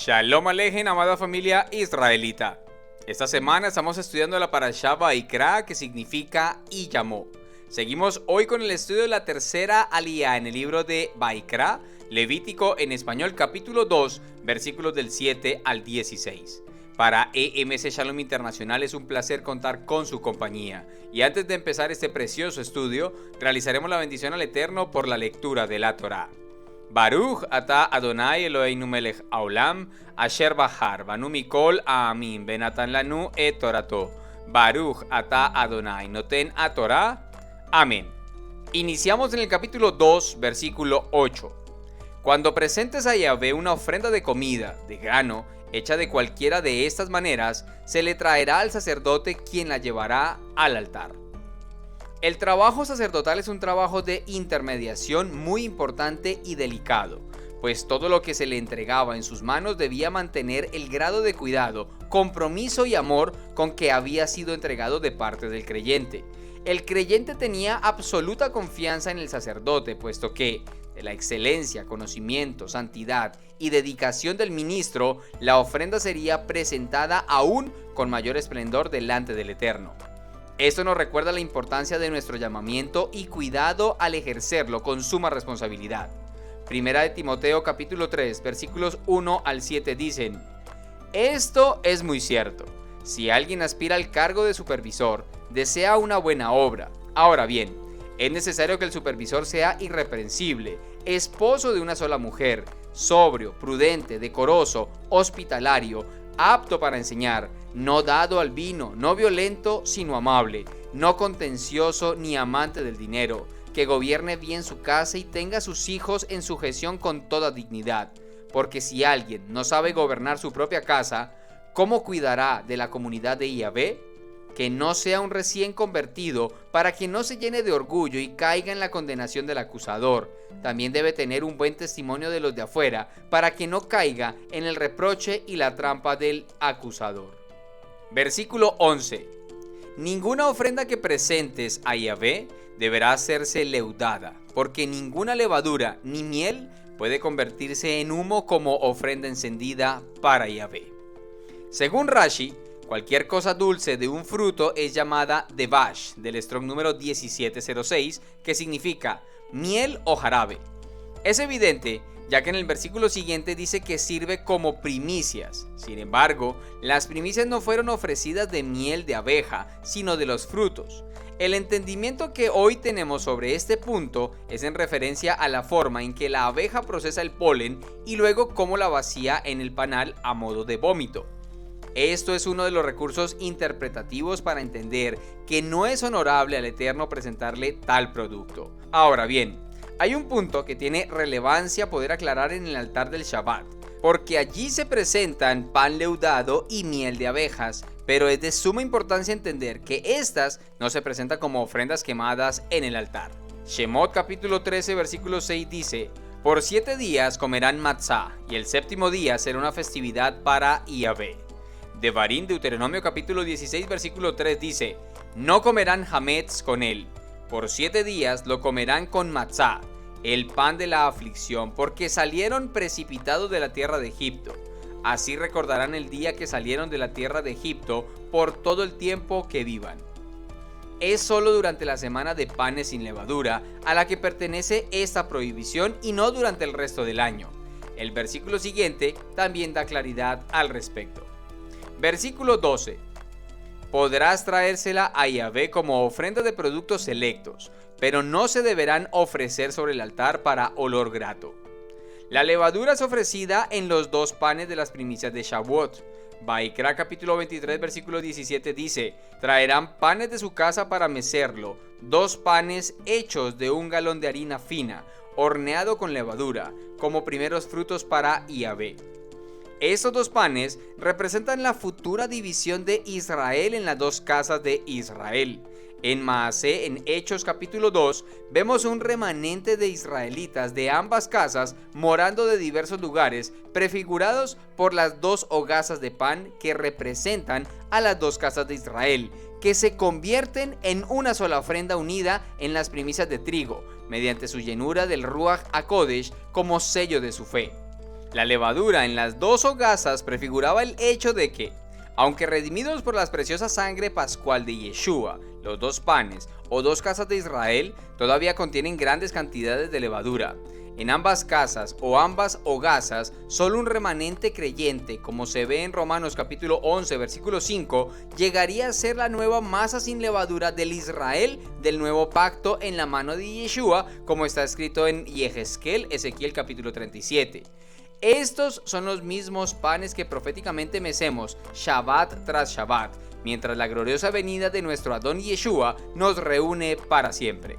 Shalom Alejem, amada familia israelita. Esta semana estamos estudiando la parashá Vaikra, que significa y llamó. Seguimos hoy con el estudio de la tercera aliyá en el libro de Vaikra, Levítico en español, capítulo 2, versículos del 7 al 16. Para EMC Shalom Internacional es un placer contar con su compañía. Y antes de empezar este precioso estudio, realizaremos la bendición al Eterno por la lectura de la Torá. Baruch ata Adonai Eloheinu melech haolam asher bahar banu mikol ha'amim venatan lanu et torato. Baruch ata Adonai noten haTorá. Amén. Iniciamos en el capítulo 2, versículo 8. Cuando presentes a Yahvé una ofrenda de comida, de grano, hecha de cualquiera de estas maneras, se le traerá al sacerdote, quien la llevará al altar. El trabajo sacerdotal es un trabajo de intermediación muy importante y delicado, pues todo lo que se le entregaba en sus manos debía mantener el grado de cuidado, compromiso y amor con que había sido entregado de parte del creyente. El creyente tenía absoluta confianza en el sacerdote, puesto que, de la excelencia, conocimiento, santidad y dedicación del ministro, la ofrenda sería presentada aún con mayor esplendor delante del Eterno. Esto nos recuerda la importancia de nuestro llamamiento y cuidado al ejercerlo con suma responsabilidad. Primera de Timoteo capítulo 3 versículos 1 al 7 dicen: Esto es muy cierto. Si alguien aspira al cargo de supervisor, desea una buena obra. Ahora bien, es necesario que el supervisor sea irreprensible, esposo de una sola mujer, sobrio, prudente, decoroso, hospitalario, apto para enseñar, no dado al vino, no violento, sino amable, no contencioso ni amante del dinero, que gobierne bien su casa y tenga a sus hijos en sujeción con toda dignidad. Porque si alguien no sabe gobernar su propia casa, ¿cómo cuidará de la comunidad de Yahvé? Que no sea un recién convertido, para que no se llene de orgullo y caiga en la condenación del acusador. También debe tener un buen testimonio de los de afuera, para que no caiga en el reproche y la trampa del acusador. Versículo 11. Ninguna ofrenda que presentes a Yahvé deberá hacerse leudada, porque ninguna levadura ni miel puede convertirse en humo como ofrenda encendida para Yahvé. Según Rashi, cualquier cosa dulce de un fruto es llamada devash, del Strong número 1706, que significa miel o jarabe. Es evidente, ya que en el versículo siguiente dice que sirve como primicias. Sin embargo, las primicias no fueron ofrecidas de miel de abeja, sino de los frutos. El entendimiento que hoy tenemos sobre este punto es en referencia a la forma en que la abeja procesa el polen y luego cómo la vacía en el panal a modo de vómito. Esto es uno de los recursos interpretativos para entender que no es honorable al Eterno presentarle tal producto. Ahora bien, hay un punto que tiene relevancia poder aclarar en el altar del Shabbat, porque allí se presentan pan leudado y miel de abejas, pero es de suma importancia entender que estas no se presentan como ofrendas quemadas en el altar. Shemot capítulo 13 versículo 6 dice: Por 7 días comerán matzá, y el séptimo día será una festividad para Yahvé. Devarim, Deuteronomio capítulo 16 versículo 3 dice: No comerán hametz con él. Por 7 días lo comerán con matzá, el pan de la aflicción, porque salieron precipitados de la tierra de Egipto. Así recordarán el día que salieron de la tierra de Egipto por todo el tiempo que vivan. Es solo durante la semana de panes sin levadura a la que pertenece esta prohibición y no durante el resto del año. El versículo siguiente también da claridad al respecto. Versículo 12. Podrás traérsela a Yahvé como ofrenda de productos selectos, pero no se deberán ofrecer sobre el altar para olor grato. La levadura es ofrecida en los 2 panes de las primicias de Shavuot. Vaikra capítulo 23 versículo 17 dice: Traerán panes de su casa para mecerlo, 2 panes hechos de 1 galón de harina fina, horneado con levadura, como primeros frutos para Yahvé. Estos 2 panes representan la futura división de Israel en las 2 casas de Israel. En Maasé, en Hechos capítulo 2, vemos un remanente de israelitas de ambas casas morando de diversos lugares, prefigurados por las 2 hogazas de pan que representan a las 2 casas de Israel, que se convierten en una sola ofrenda unida en las primicias de trigo, mediante su llenura del Ruach HaKodesh como sello de su fe. La levadura en las dos hogazas prefiguraba el hecho de que, aunque redimidos por la preciosa sangre pascual de Yeshua, los dos panes o dos casas de Israel todavía contienen grandes cantidades de levadura. En ambas casas o ambas hogazas, solo un remanente creyente, como se ve en Romanos capítulo 11, versículo 5, llegaría a ser la nueva masa sin levadura del Israel del nuevo pacto en la mano de Yeshua, como está escrito en Yehezkel, Ezequiel capítulo 37. Estos son los mismos panes que proféticamente mecemos Shabbat tras Shabbat, mientras la gloriosa venida de nuestro Adón Yeshua nos reúne para siempre.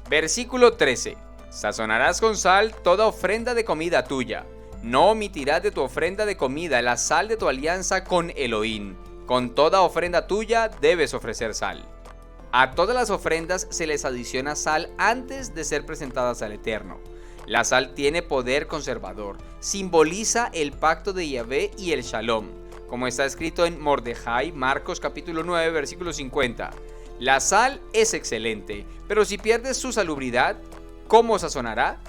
Versículo 13. Sazonarás con sal toda ofrenda de comida tuya. No omitirás de tu ofrenda de comida la sal de tu alianza con Elohim. Con toda ofrenda tuya debes ofrecer sal. A todas las ofrendas se les adiciona sal antes de ser presentadas al Eterno. La sal tiene poder conservador, simboliza el pacto de Yahvé y el Shalom, como está escrito en Mordejai, Marcos capítulo 9, versículo 50. La sal es excelente, pero si pierdes su salubridad, ¿cómo sazonará?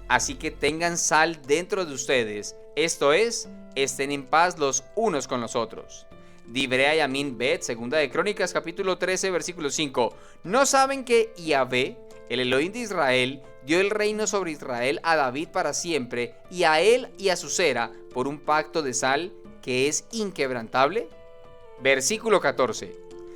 Así que tengan sal dentro de ustedes, esto es, estén en paz los unos con los otros. Divrei Yamin Bet, segunda de Crónicas, capítulo 13, versículo 5. ¿No saben que Yahvé, el Elohim de Israel, dio el reino sobre Israel a David para siempre, y a él y a su cera, por un pacto de sal que es inquebrantable? Versículo 14.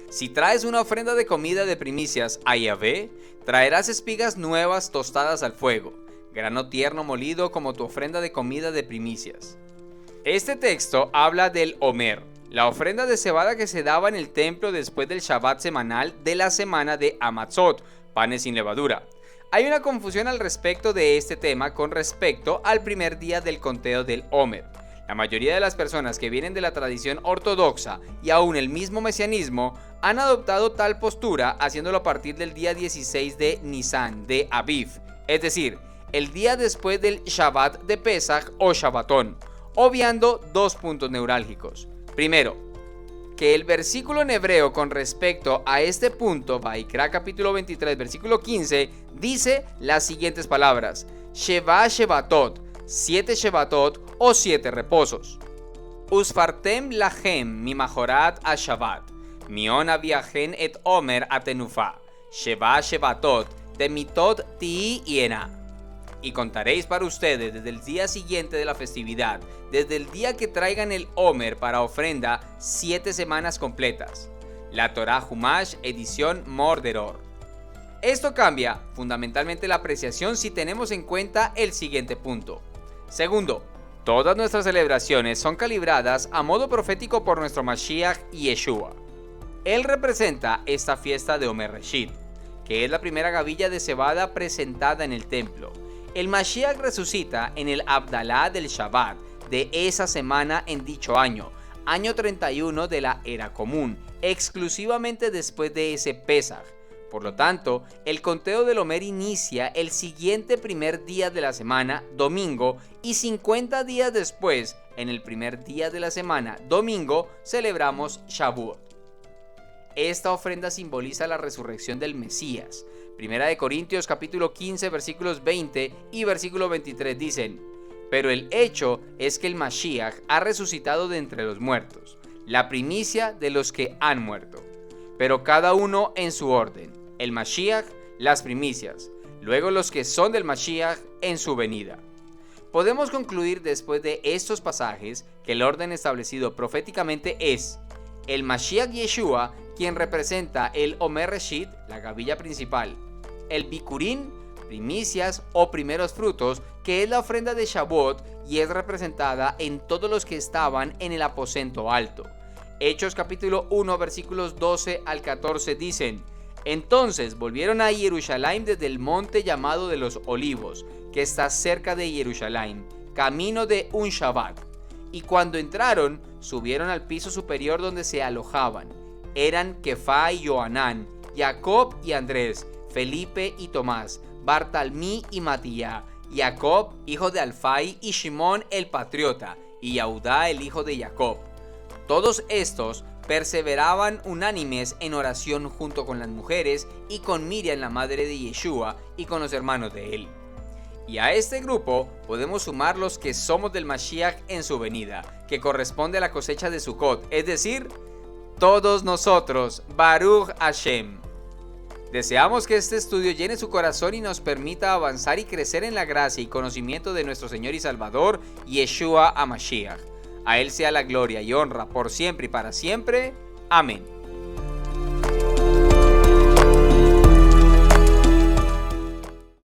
Si traes una ofrenda de comida de primicias a Yahvé, traerás espigas nuevas tostadas al fuego, grano tierno molido como tu ofrenda de comida de primicias. Este texto habla del Omer, la ofrenda de cebada que se daba en el templo después del Shabbat semanal de la semana de Hamatzot, panes sin levadura. Hay una confusión al respecto de este tema con respecto al primer día del conteo del Omer. La mayoría de las personas que vienen de la tradición ortodoxa y aún el mismo mesianismo han adoptado tal postura haciéndolo a partir del día 16 de Nisan, de Aviv, es decir, el día después del Shabbat de Pesach o Shabbatón, obviando dos puntos neurálgicos. Primero, que el versículo en hebreo con respecto a este punto, Vaikra capítulo 23, versículo 15, dice las siguientes palabras: Sheva Shevatot, 7 Shevatot o 7 reposos. Usfartem lahem mi majorat a Shabbat, mion aviajen et omer atenufa, Sheva Shevatot, temitot ti yena. Y contaréis para ustedes desde el día siguiente de la festividad, desde el día que traigan el Omer para ofrenda, 7 semanas completas. La Torah Humash, edición Morderor. Esto cambia fundamentalmente la apreciación si tenemos en cuenta el siguiente punto. Segundo, todas nuestras celebraciones son calibradas a modo profético por nuestro Mashiach Yeshua. Él representa esta fiesta de Omer Reshit, que es la primera gavilla de cebada presentada en el templo. El Mashiach resucita en el Abdalá del Shabbat de esa semana en dicho año, año 31 de la era común, exclusivamente después de ese Pesaj. Por lo tanto, el conteo del Omer inicia el siguiente primer día de la semana, domingo, y 50 días después, en el primer día de la semana, domingo, celebramos Shavuot. Esta ofrenda simboliza la resurrección del Mesías. Primera de Corintios capítulo 15 versículos 20 y versículo 23 dicen: pero el hecho es que el Mashiach ha resucitado de entre los muertos, la primicia de los que han muerto. Pero cada uno en su orden, el Mashiach, las primicias, luego los que son del Mashiach en su venida. Podemos concluir después de estos pasajes que el orden establecido proféticamente es el Mashiach Yeshua, quien representa el Omer Reshit, la gavilla principal, el Bikurín, primicias o primeros frutos, que es la ofrenda de Shavuot y es representada en todos los que estaban en el aposento alto. Hechos capítulo 1 versículos 12 al 14 dicen: entonces volvieron a Jerusalén desde el monte llamado de los Olivos, que está cerca de Jerusalén, camino de un Shabbat. Y cuando entraron, subieron al piso superior donde se alojaban. Eran Kefá y Johanán, Jacob y Andrés, Felipe y Tomás, Bartalmí y Matías, Jacob, hijo de Alfai, y Shimón el patriota, y Yahudá el hijo de Jacob. Todos estos perseveraban unánimes en oración junto con las mujeres y con Miriam la madre de Yeshua y con los hermanos de él. Y a este grupo podemos sumar los que somos del Mashiach en su venida, que corresponde a la cosecha de Sukkot, es decir, todos nosotros, Baruch Hashem. Deseamos que este estudio llene su corazón y nos permita avanzar y crecer en la gracia y conocimiento de nuestro Señor y Salvador, Yeshua HaMashiach. A Él sea la gloria y honra por siempre y para siempre. Amén.